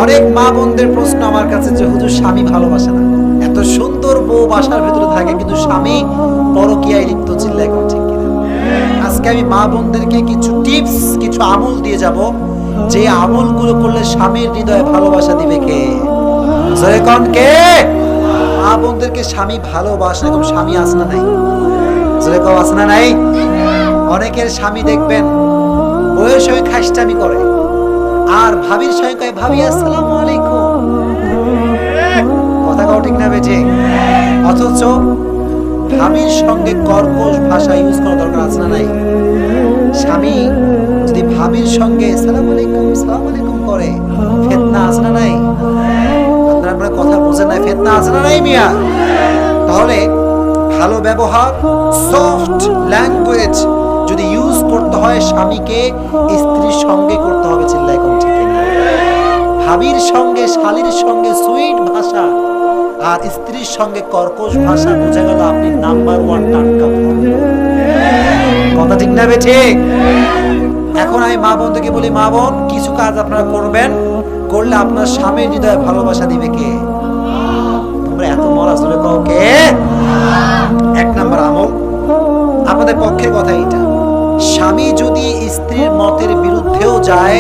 অনেক মা বোনদের প্রশ্ন আমার কাছে যে হুজুর স্বামী ভালোবাসে না, এত সুন্দর বউ বাসার ভিতরে থাকে কিন্তু স্বামী পরকীয়ায় লিপ্ত, চিল্লায় কোন ঠিক কিনা? আজকে আমি মা বোনদেরকে কিছু টিপস, কিছু আমল দিয়ে যাব, যে আমলগুলো করলে স্বামীর হৃদয়ে ভালোবাসা দিবে কে? জোরে কোন কে? মা বোনদেরকে স্বামী ভালোবাসে, এরকম স্বামী আছে না নাই? জোরে কোন আছে না নাই? অনেকের স্বামী দেখবেন বউয়ের সঙ্গে খাইস্টামি করে, আর ভাবির সঙ্গে কয় ভাবি আসসালামু আলাইকুম। কথা কও ঠিক না বেঠিক? অথচ ভাবির সঙ্গে কর্কশ ভাষা ইউজ করা দরকার আছে না নাই? স্বামী যদি ভাবির সঙ্গে সালাম আলাইকুম করে, ফিতনা আছে না নাই? আপনারা কথা বোঝেন না, ফিতনা আছে না নাই মিয়া? তাহলে ভালো ব্যবহার, সফট ল্যাঙ্গুয়েজ যদি ইউজ করতে হয়, স্বামীকে স্ত্রীর সঙ্গে করতে হবে, চিল্লায় কোন ঠিক না? ভাবির সঙ্গে, শালীর সঙ্গে সুইট ভাষা আর স্ত্রীর সঙ্গে কর্কশ ভাষা, বোঝা গেল আপনি নাম্বার 1 টাটকা। কথা ঠিক না বেঠিক? এখন আমি মা বোন থেকে বলি, মা বোন কিছু কাজ আপনারা করবেন, করলে আপনার স্বামীর হৃদয়ে ভালোবাসা দিবে কে? তোমরা এত মরা চলে কও কে? 1 নাম্বার আমল, আপনাদের পক্ষের কথা এটা, স্বামী যদি স্ত্রীর মতের বিরুদ্ধেও যায়,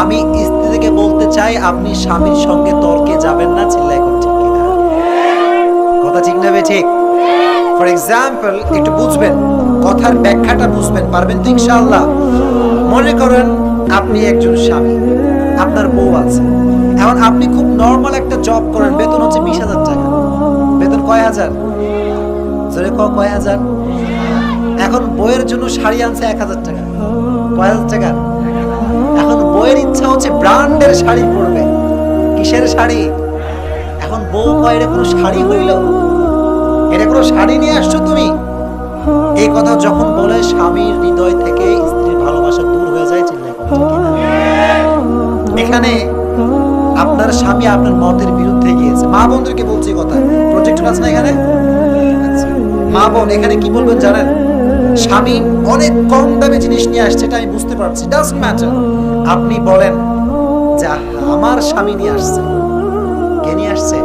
আমি স্ত্রী থেকে বলতে চাই আপনি স্বামীর সঙ্গে তর্কে যাবেন না, চিল্লায় কোন ঠিক কিনা? কথা ঠিক না বেঠিক? ফর এক্সাম্পল, একটু বুঝবেন, কথার ব্যাখ্যাটা বুঝবেন, পারবেন তো ইনশাআল্লাহ? মনে করেন আপনি একজন স্বামী, আপনার বউ আছে, এখন আপনি খুব নরমাল একটা জব করেন, বেতন হচ্ছে 20,000 টাকা। বেতন কয় হাজার? জোরে কয় হাজার? এখন বইয়ের জন্য শাড়ি আনছে 1,000 টাকা। কয় হাজার টাকা? এখন বইয়ের ইচ্ছা হচ্ছে ব্র্যান্ডের শাড়ি পরবে। কিসের শাড়ি? এখন বউ কয় এটা কোনো শাড়ি হইল? এটা কোনো শাড়ি নিয়ে আসছো তুমি? এই কথা যখন বলে, স্বামীর হৃদয় থেকে স্ত্রীর ভালোবাসা দূর হয়ে যায়, চিল্লায় কোন ঠিক কিনা? এখানে আপনার স্বামী আপনার মতের বিরুদ্ধে গিয়েছে। মা বোনদেরকে বলছি কথা, প্রজেক্টর আছে না এখানে? মা বোন এখানে কি বলবেন জানেন? স্বামী অনেক কম দামে জিনিস নিয়ে আসছে, এটা আমি বুঝতে পারছি, ডাজন্ট ম্যাটার। আপনি বলেন যে আমার স্বামী নিয়ে আসছে। কে নিয়ে আসছে?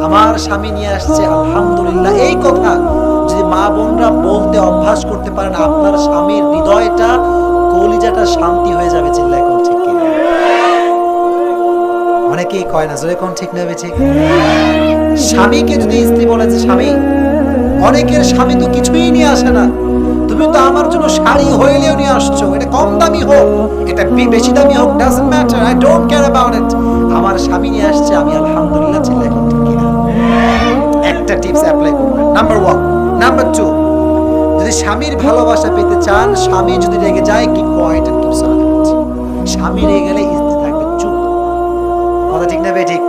আমার স্বামী নিয়ে আসছে, আলহামদুলিল্লাহ। এই কথা যদি মা বোনরা বলতে অভ্যাস করতে পারেন, আপনার স্বামীর হৃদয়টা, কলিজাটা শান্তি হয়ে যাবে, চিল্লায় কোন ঠিক কিনা? অনেকেই কয় না, জোরে কোন ঠিক না বেঠিক? স্বামীকে যদি স্ত্রী বলে যে স্বামী, অনেকের স্বামী তো কিছুই নিয়ে আসে না, তুমি তো আমার জন্য শাড়ি হইলেও নিয়ে আসছো, এটা কম দামি হোক, এটা বেশি দামি হোক, doesn't matter, I don't care about it, আমার স্বামী নিয়ে আসছে, আমি আলহামদুলিল্লাহ, চিল্লায় কোন ঠিক কিনা? একটা টিপস অ্যাপ্লাই করবেন, নাম্বার 1। নাম্বার 2, যদি স্বামীর ভালোবাসা পেতে চান, স্বামী যদি রেগে যায়, keep quiet and keep silent. স্বামী রেগে গেলে স্ত্রী থাকবে চুপ। কথা ঠিক না বেঠিক?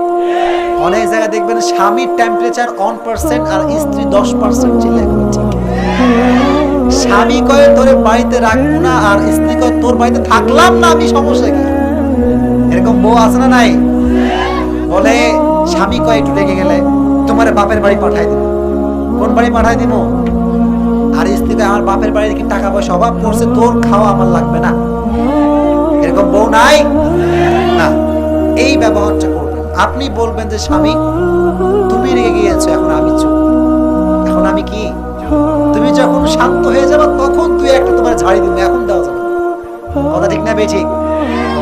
অনেক জায়গায় দেখবেন স্বামীর টেম্পারেচার 1% আর স্ত্রী 10%, চিল্লায় কোন ঠিক? স্বামী কয় তোরে বাড়িতে রাখবো না, আর স্ত্রী কয় তোর বাড়িতে থাকলাম না আমি, সমস্যা কি? এরকম বউ আছে না নাই? বলে স্বামী কয় একটু রেগে গেলে তোমার বাপের বাড়ি পাঠাই দিব। কোন বাড়ি পাঠাই দিব? আর স্ত্রী কয় আমার বাপের বাড়ির কি টাকা পয়সা অভাব পড়ছে, তোর খাওয়া আমার লাগবে না। এরকম বউ নাই না? এই ব্যবহারটা করবেন। আপনি বলবেন যে স্বামী তুমি রেগে গিয়েছো, এখন আমি চুপ, এখন আমি কি? তুমি যখন শান্ত হয়ে যাবে তখন তুই একটা তোমার ঝাড়ি দিবি, এখন দেওয়া যাবে। কথা ঠিক না বেঠিক?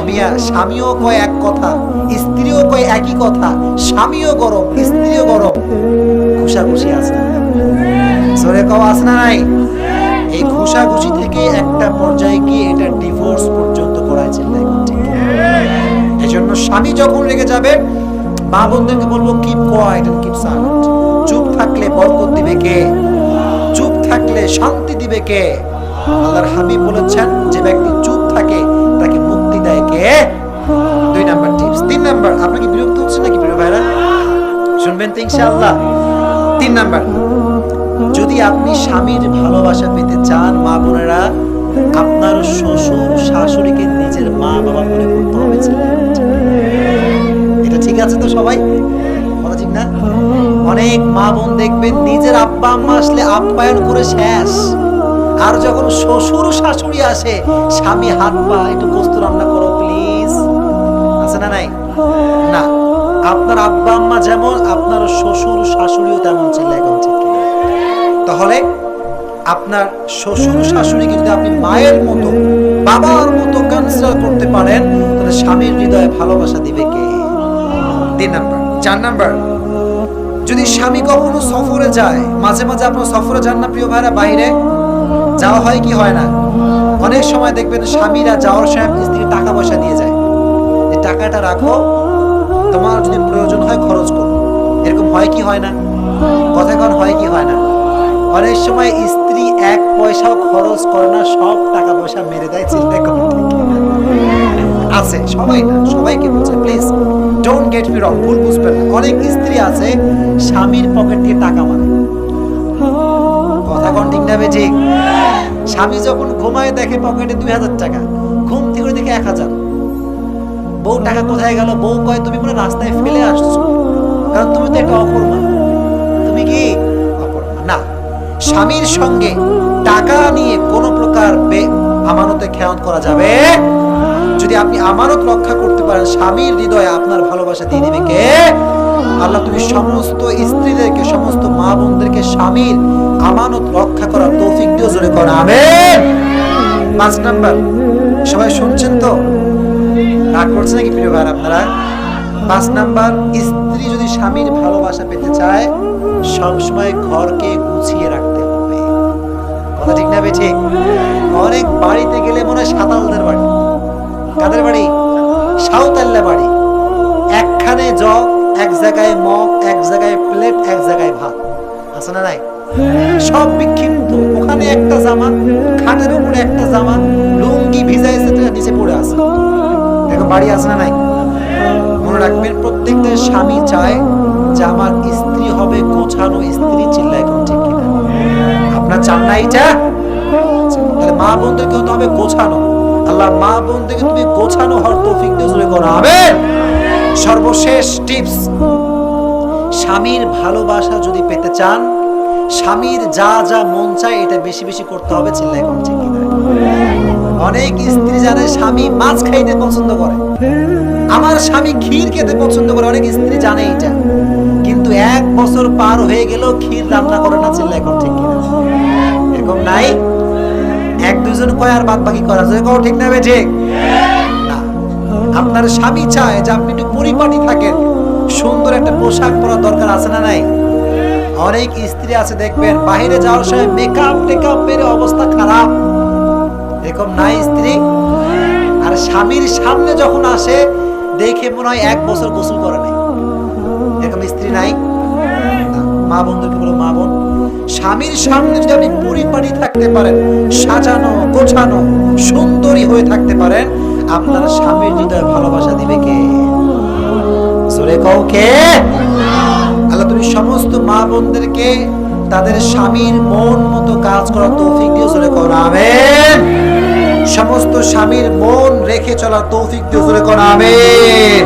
মিয়া, স্বামীও কয় এক কথা, স্ত্রীও কয় একই কথা, স্বামীও গরম, স্ত্রীও গরম, ঘুষাঘুষি আছে না? জোরে কও আছে না নাই? এই ঘুষাঘুষি থেকে একটা পর্যায়ে গিয়ে এটা ডিভোর্স পর্যন্ত করাইছে, ঠিক? এজন্য স্বামী যখন রেগে যাবে, মা বোনদেরকে বলবো keep quiet and keep silent. চুপ থাকলে বরকত দিবে কে? চুপ থাকলে শান্তি দিবে কে? আল্লাহর হাবিব বলেছেন, যে ব্যক্তি চুপ থাকে তাকে মুক্তি দেয় কে? 2 নাম্বার টিপস। 3 নাম্বার, আপনাকে বিরক্ত হচ্ছে নাকি প্রিয় ভাইরা? শুনবেন তো ইনশাআল্লাহ। 3 নাম্বার, যদি আপনি স্বামীর ভালোবাসা পেতে চান, মা বোনেরা, আপনার শ্বশুর শাশুড়িকে নিজের মা বাবা মনে করতে হবে। এটা ঠিক আছে তো সবাই? কথা ঠিক না? অনেক মা বোন দেখবেন নিজের আব্বা আম্মা আসলে আপ্যায়ন করে শেষ, আর যখন শ্বশুর শাশুড়ি আসে, স্বামী হাত পা একটু গোস্ত রান্না করো প্লিজ, আছে না নাই? না, আপনার আব্বা আম্মা যেমন আপনার শ্বশুর শাশুড়িও তেমন, চিল্লায় এখন ঠিক কিনা? তাহলে আপনার শ্বশুর শাশুড়িকে যদি আপনি মায়ের মতো বাবার মতো কনসিডার করতে পারেন, তাহলে স্বামীর হৃদয়ে ভালোবাসা দিবে কে? 3 নাম্বার। 4 নাম্বার, যদি স্বামী কখনো সফরে যায়, মাঝে মাঝে আপনার সফরে যান না প্রিয় ভাইরা, বাইরে যাওয়া হয় কি হয় না? অনেক সময় দেখবেন স্বামীরা যাওয়ার সময় স্ত্রীকে টাকা পয়সা দিয়ে যায়, এই টাকাটা রাখো, তোমার যদি প্রয়োজন হয় খরচ করো। এরকম হয় কি হয় না? কথা কন, হয় কি হয় না? অনেক সময় স্ত্রী 1 পয়সাও খরচ করে না, সব টাকা পয়সা মেরে দেয়, চিন্তা করুন ঠিক কিনা? আছে, সবাই না, সবাইকে বলছে, প্লিজ ডোন্ট গেট মি রং, ভুল বুঝবেন না। অনেক স্ত্রী আছে স্বামীর পকেট থেকে টাকা মারে। কথা কন ঠিক না বেঠিক? স্বামী যখন ঘুমায় দেখে পকেটে 2000 টাকা, ঘুম থেকে দেখে 1000। বউ টাকা কোথায় গেল? বউ কয় তুমি পুরো রাস্তায় ফেলে আসছো, কারণ তুমি তো একটা অকর্মা। তুমি কি অকর্মা? না, স্বামীর সঙ্গে টাকা নিয়ে কোনো প্রকার আমানতে খেয়ানত করা যাবে। যদি আপনি আমানত রক্ষা করতে পারেন, স্বামীর হৃদয়ে আপনার ভালোবাসা দিয়ে দিবে কে? আল্লাহ। তুমি সমস্ত স্ত্রীদেরকে, সমস্ত মা বোনদেরকে স্বামীর আমানত রক্ষা করার তৌফিক দিও, জোরে করো আমিন। 5 নাম্বার, সবাই শুনছেন তো? রাগ করছে নাকি প্রিয় ভাই আপনারা? 5 নাম্বার, স্ত্রী যদি স্বামীর ভালোবাসা পেতে চায়, সবসময় ঘরকে গুছিয়ে রাখতে হবে। কথা ঠিক না বেঠিক? অনেক বাড়িতে গেলে মনে হয় সাতালদের বাড়ি। কাদের বাড়ি? সাঁওতাল্লা বাড়ি। একখানে জগ, এক জায়গায় মগ, এক জায়গায় প্লেট, এক জায়গায় ভাত, আছে না নাই? সব বিক্ষিপ্ত। ওখানে একটা জামা, খাটের উপরে একটা জামা, লুঙ্গি ভিজাইছে, নিচে পড়ে আছে। এরকম বাড়ি আছে না নাই? মনে রাখবেন, প্রত্যেকটা স্বামী চায় যে আমার স্ত্রী হবে গোছানো স্ত্রী, চিল্লায় এখন ঠিক কিনা? আপনার চান না এটা? তাহলে মা বোনদেরকে হতে হবে গোছানো। আল্লাহ মা বোনদেরকে তুমি গোছানো হওয়ার তৌফিক দিও, জোরে করো আমিন। সর্বশেষ টিপস, স্বামীর ভালোবাসা যদি পেতে চান, স্বামীর যা যা মন চায় এটা বেশি বেশি করতে হবে, চিল্লায় এখন ঠিক কিনা? অনেক স্ত্রী জানে স্বামী মাছ খাইতে পছন্দ করে, আমার স্বামী ক্ষীর খেতে পছন্দ করে, অনেক স্ত্রী জানে এটা, কিন্তু 1 বছর পার হয়ে গেল ক্ষীর রান্না করে না, চিল্লায় এখন ঠিক কিনা? এরকম নাই? 1-2 জন কয় আর বাদ বাকি করা যায়, কও ঠিক না বেঠিক? না, আপনার স্বামী চায় যে আপনি একটু পরিপাটি থাকেন, সুন্দর একটা পোশাক পরা দরকার, আছে না নাই? অনেক স্ত্রী আছে দেখবেন বাইরে যাওয়ার সময় মেকআপ টেকআপ মেরে অবস্থা খারাপ, এরকম নাই স্ত্রী? আর স্বামীর সামনে যখন আসে দেখে মনে হয় 1 বছর গোসল করে নাই, এরকম স্ত্রী নাই? মা বোনদেরকে বলো, মা বোন, স্বামীর সামনে যদি আপনি পরিপাটি থাকতে পারেন, সাজানো গোছানো সুন্দরী হয়ে থাকতে পারেন, আপনার স্বামীর হৃদয়ে ভালোবাসা দিবে কে? জোরে কও কে? আল্লাহ তুমি সমস্ত মা বোনদেরকে তাদের স্বামীর মন মতো কাজ করার তৌফিক দিও, জোরে করো আমিন। সমস্ত স্বামীর মন রেখে চলার তৌফিক দিও, জোরে করো আমিন।